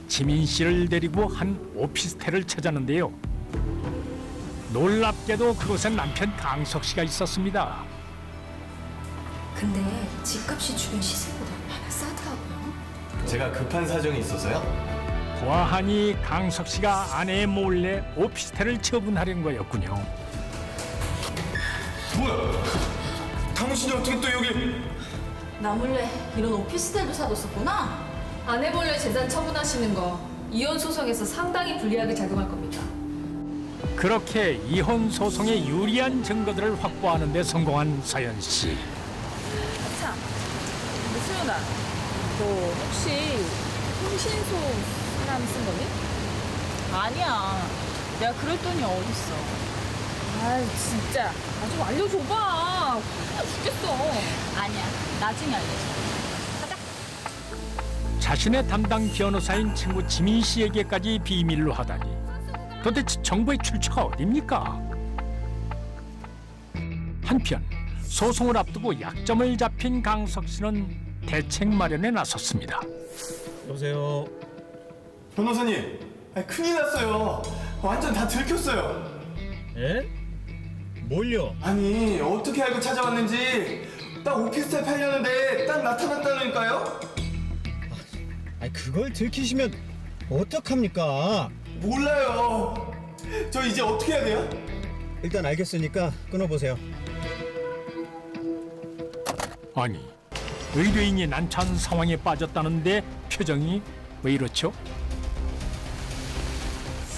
지민 씨를 데리고 한 오피스텔을 찾았는데요. 놀랍게도 그곳엔 남편 강석 씨가 있었습니다. 근데 집값이 주변 시세보다 많이 싸더라고요. 제가 급한 사정이 있어서요? 보아하니 강석 씨가 아내 몰래 오피스텔을 처분하려는 거였군요. 뭐야? 당신이 어떻게 또 여기? 나 몰래 이런 오피스텔도 사뒀었구나. 아내 몰래 재산 처분하시는 거 이혼 소송에서 상당히 불리하게 작용할 겁니다. 그렇게 이혼 소송에 유리한 증거들을 확보하는 데 성공한 서연 씨. 참, 근데 수연아, 너 혹시 흥신소 사람 쓴 거니? 아니야, 내가 그럴 돈이 어딨어. 아이 진짜, 나 좀 알려줘봐. 큰일 죽겠어. 아니야, 나중에 알려줘. 자신의 담당 변호사인 친구 지민 씨에게까지 비밀로 하다니. 도대체 정보의 출처가 어딥니까? 한편 소송을 앞두고 약점을 잡힌 강석 씨는 대책 마련에 나섰습니다. 여보세요. 변호사님, 큰일 났어요. 완전 다 들켰어요. 에? 뭘요? 아니, 어떻게 알고 찾아왔는지 딱 오피스텔 팔려는데 딱 나타났다니까요? 아니 그걸 들키시면 어떡합니까? 몰라요. 저 이제 어떻게 해야 돼요? 일단 알겠으니까 끊어보세요. 아니, 의뢰인이 난처한 상황에 빠졌다는데 표정이 왜 이렇죠?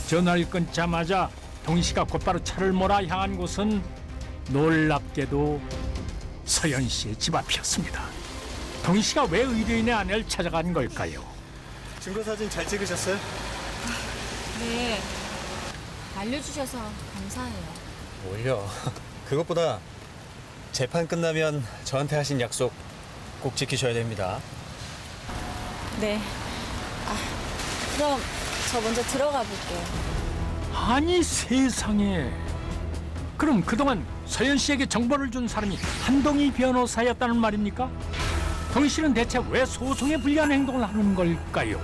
전화를 끊자마자 동희 씨가 곧바로 차를 몰아 향한 곳은 놀랍게도 서연 씨의 집 앞이었습니다. 동희 씨가 왜 의뢰인의 아내를 찾아간 걸까요? 증거사진 잘 찍으셨어요? 네. 알려주셔서 감사해요. 뭘요? 그것보다 재판 끝나면 저한테 하신 약속 꼭 지키셔야 됩니다. 네. 그럼 저 먼저 들어가 볼게요. 아니 세상에. 그럼 그동안 서연 씨에게 정보를 준 사람이 한동희 변호사였다는 말입니까? 동희 씨는 대체 왜 소송에 불리한 행동을 하는 걸까요?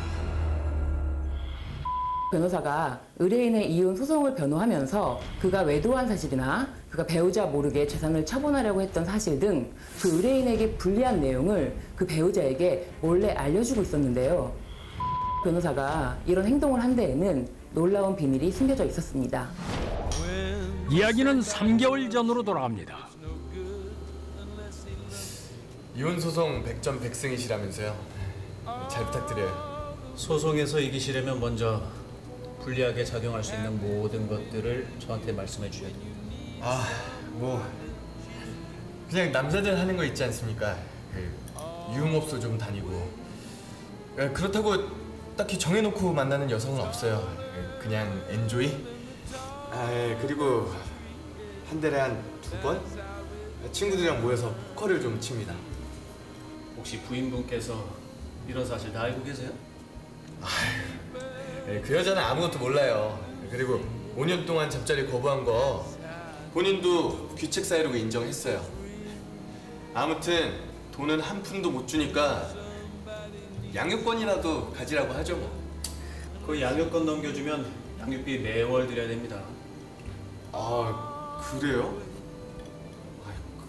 변호사가 의뢰인의 이혼 소송을 변호하면서 그가 외도한 사실이나 그가 배우자 모르게 재산을 처분하려고 했던 사실 등 그 의뢰인에게 불리한 내용을 그 배우자에게 몰래 알려주고 있었는데요. 변호사가 이런 행동을 한 데에는 놀라운 비밀이 숨겨져 있었습니다. 이야기는 3개월 전으로 돌아갑니다. 이혼 소송 100점 100승이시라면서요? 잘 부탁드려요. 소송에서 이기시려면 먼저 불리하게 작용할 수 있는 모든 것들을 저한테 말씀해 주셔야 돼요. 뭐 그냥 남자들 하는 거 있지 않습니까? 유흥업소 좀 다니고. 그렇다고 딱히 정해놓고 만나는 여성은 없어요. 그냥 엔조이? 그리고 한 달에 한 2번? 친구들이랑 모여서 포커를 좀 칩니다. 혹시 부인분께서 이런 사실 다 알고 계세요? 그 여자는 아무것도 몰라요. 그리고 5년 동안 잠자리 거부한 거 본인도 귀책 사유로 인정했어요. 아무튼 돈은 한 푼도 못 주니까 양육권이라도 가지라고 하죠 뭐. 그 양육권 넘겨주면 양육비 매월 드려야 됩니다. 그래요?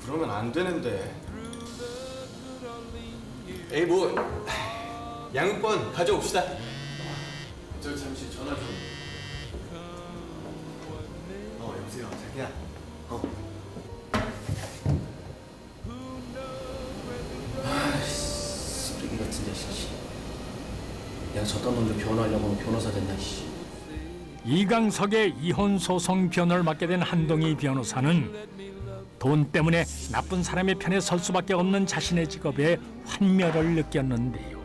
그러면 안 되는데. 뭐 양육권 가져옵시다. 저 잠시 전화 좀. 여보세요, 자기야. 쓰레기 같은 자식. 내가 저딴 놈들 변호하려고 하면 변호사 됐나 씨. 이강석의 이혼 소송 변호를 맡게 된 한동희 변호사는 돈 때문에 나쁜 사람의 편에 설 수밖에 없는 자신의 직업에 환멸을 느꼈는데요.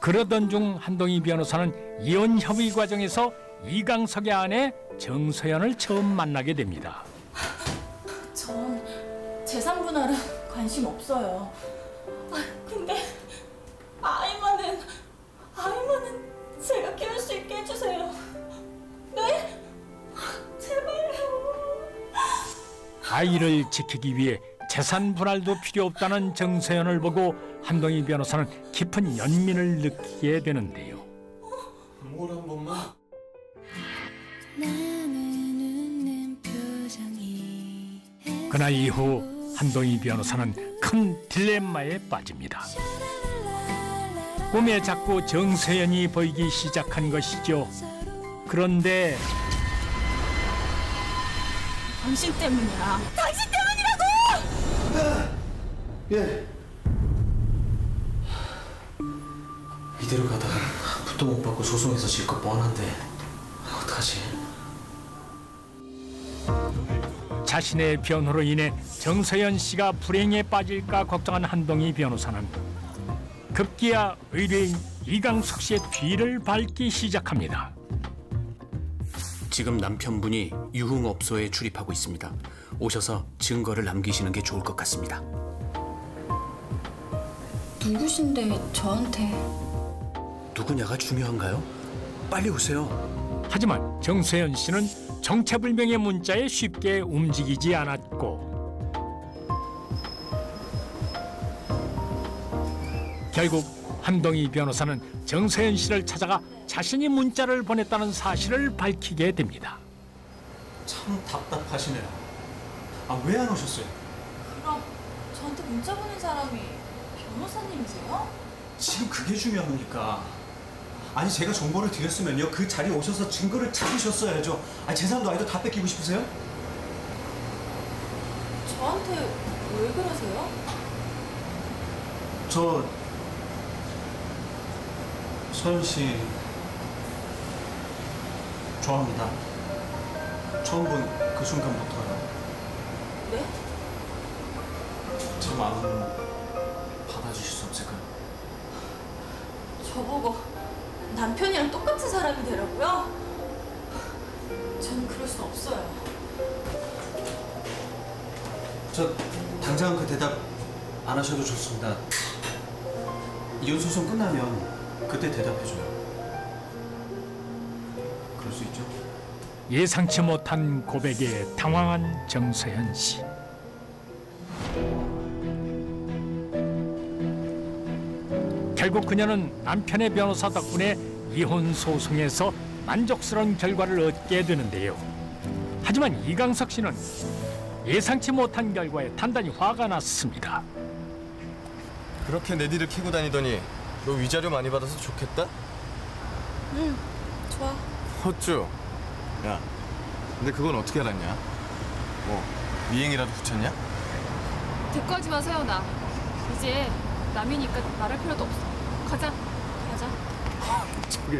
그러던 중 한동희 변호사는 이혼 협의 과정에서 이강석의 아내 정서연을 처음 만나게 됩니다. 전 재산 분할은 관심 없어요. 근데 아이만은 제가 키울 수 있게 해주세요. 네? 제발요. 아이를 지키기 위해 재산 분할도 필요 없다는 정서연을 보고 한동희 변호사는 깊은 연민을 느끼게 되는데요. 뭘 한 번만. 그날 이후 한동희 변호사는 큰 딜레마에 빠집니다. 꿈에 자꾸 정서연이 보이기 시작한 것이죠. 그런데 당신 때문이야. 당신 때문이라고! 예. 이대로 가다가 풋도 못 받고 소송해서 질 거 뻔한데 어떡하지? 자신의 변호로 인해 정서연 씨가 불행에 빠질까 걱정한 한동희 변호사는 급기야 의뢰인 이강석 씨의 뒤를 밟기 시작합니다. 지금 남편분이 유흥업소에 출입하고 있습니다. 오셔서 증거를 남기시는 게 좋을 것 같습니다. 누구신데 저한테? 누구냐가 중요한가요? 빨리 오세요. 하지만 정서연 씨는 정체불명의 문자에 쉽게 움직이지 않았고 결국 한동희 변호사는 정서연 씨를 찾아가 자신이 문자를 보냈다는 사실을 밝히게 됩니다. 참 답답하시네요. 아, 왜 안 오셨어요? 그럼 저한테 문자 보낸 사람이 변호사님이세요? 지금 그게 중요합니까? 아니, 제가 정보를 드렸으면요, 그 자리에 오셔서 증거를 찾으셨어야죠. 아니, 재산도 아니도 다 뺏기고 싶으세요? 저한테 왜 그러세요? 저 서연 씨 좋아합니다. 처음 본 그 순간부터요. 네? 제 마음 받아주실 수 없을까요? 저보고 남편이랑 똑같은 사람이 되라고요? 저는 그럴 수 없어요. 저 당장 그 대답 안 하셔도 좋습니다. 이혼 소송 끝나면 그때 대답해줘요. 그럴 수 있죠? 예상치 못한 고백에 당황한 정서연 씨. 결국 그녀는 남편의 변호사 덕분에 이혼 소송에서 만족스러운 결과를 얻게 되는데요. 하지만 이강석 씨는 예상치 못한 결과에 단단히 화가 났습니다. 그렇게 내 뒤를 캐고 다니더니 너 위자료 많이 받아서 좋겠다? 응, 좋아. 어쭈? 야, 근데 그건 어떻게 알았냐? 뭐 미행이라도 붙였냐? 대꾸하지 마, 서연아. 이제 남이니까 말할 필요도 없어. 가자. 가자. 저기,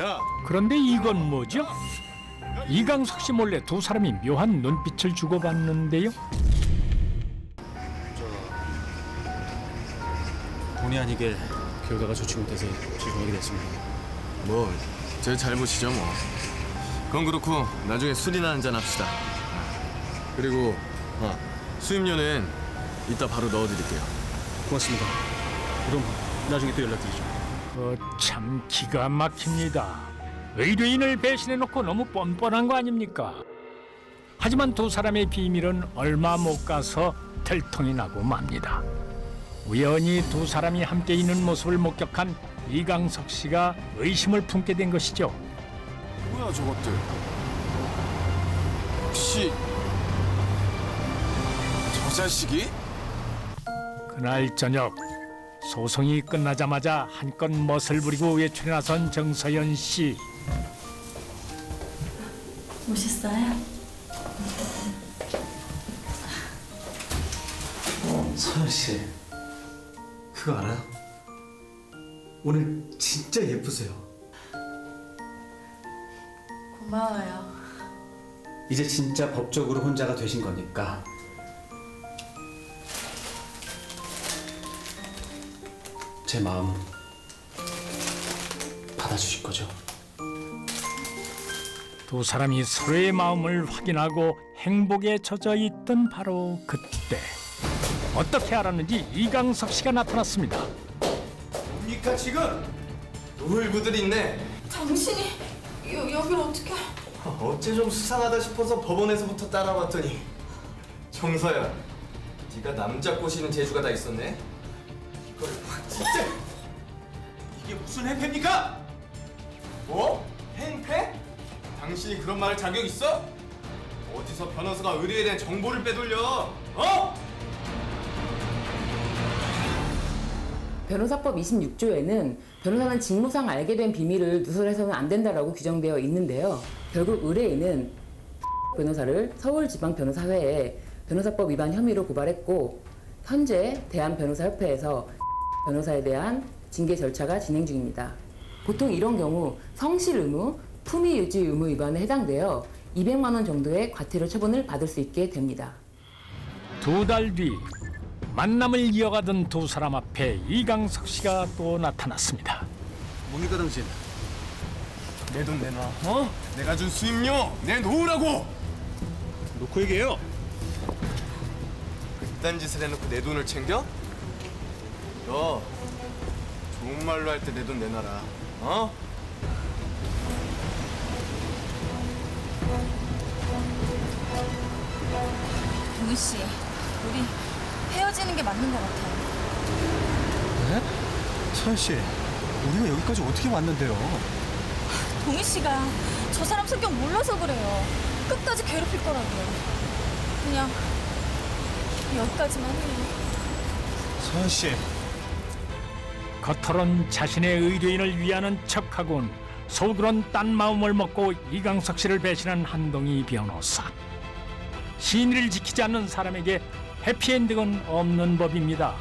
야! 그런데 이건 뭐죠? 이강석 씨 몰래 두 사람이 묘한 눈빛을 주고받는데요. 본의 아니게 결과가 좋지 못해서 죄송하게 됐습니다. 뭐, 제 잘못이죠 뭐. 그건 그렇고 나중에 술이나 한잔 합시다. 그리고 수임료는 이따 바로 넣어드릴게요. 고맙습니다. 그럼 나중에 또 연락드리죠. 참 기가 막힙니다. 의뢰인을 배신해놓고 너무 뻔뻔한 거 아닙니까? 하지만 두 사람의 비밀은 얼마 못 가서 들통이 나고 맙니다. 우연히 두 사람이 함께 있는 모습을 목격한 이강석 씨가 의심을 품게 된 것이죠. 뭐야 저것들? 혹시 저 자식이? 그날 저녁 소송이 끝나자마자 한껏 멋을 부리고 외출에 나선 정서연 씨. 멋있어요? 서연 씨, 그거 알아요? 오늘 진짜 예쁘세요. 고마워요. 이제 진짜 법적으로 혼자가 되신 거니까 제 마음 받아주실 거죠? 두 사람이 서로의 마음을 확인하고 행복에 젖어 있던 바로 그때 어떻게 알았는지 이강석 씨가 나타났습니다. 뭡니까 지금? 노을부들 있네. 당신이 여기를 어떻게... 어째 좀 수상하다 싶어서 법원에서부터 따라왔더니 정서연, 네가 남자 꼬시는 재주가 다 있었네. 이걸 확 진짜... 이게 무슨 행패입니까? 뭐? 행패? 당신이 그런 말할 자격 있어? 어디서 변호사가 의뢰에 대한 정보를 빼돌려? 어? 변호사법 26조에는 변호사는 직무상 알게 된 비밀을 누설해서는 안 된다라고 규정되어 있는데요. 결국 의뢰인은 변호사를 서울지방변호사회에 변호사법 위반 혐의로 고발했고 현재 대한변호사협회에서 변호사에 대한 징계 절차가 진행 중입니다. 보통 이런 경우 성실 의무, 품위 유지 의무 위반에 해당되어 200만 원 정도의 과태료 처분을 받을 수 있게 됩니다. 2달 뒤 만남을 이어가던 두 사람 앞에 이강석 씨가 또 나타났습니다. 뭡니까 당신? 내 돈 내놔. 어? 내가 준 수임료 내놓으라고! 놓고 얘기해요. 그딴 짓을 해놓고 내 돈을 챙겨? 너 좋은 말로 할 때 내 돈 내놔라. 어? 동희 씨, 우리 헤어지는 게 맞는 것 같아요. 네? 서현 씨, 우리가 여기까지 어떻게 왔는데요? 동희 씨가 저 사람 성격 몰라서 그래요. 끝까지 괴롭힐 거라고요. 그냥 여기까지만 해요. 서현 씨. 겉으론 자신의 의뢰인을 위하는 척하곤 속으론 딴 마음을 먹고 이강석 씨를 배신한 한동희 변호사. 신의를 지키지 않는 사람에게 해피엔딩은 없는 법입니다.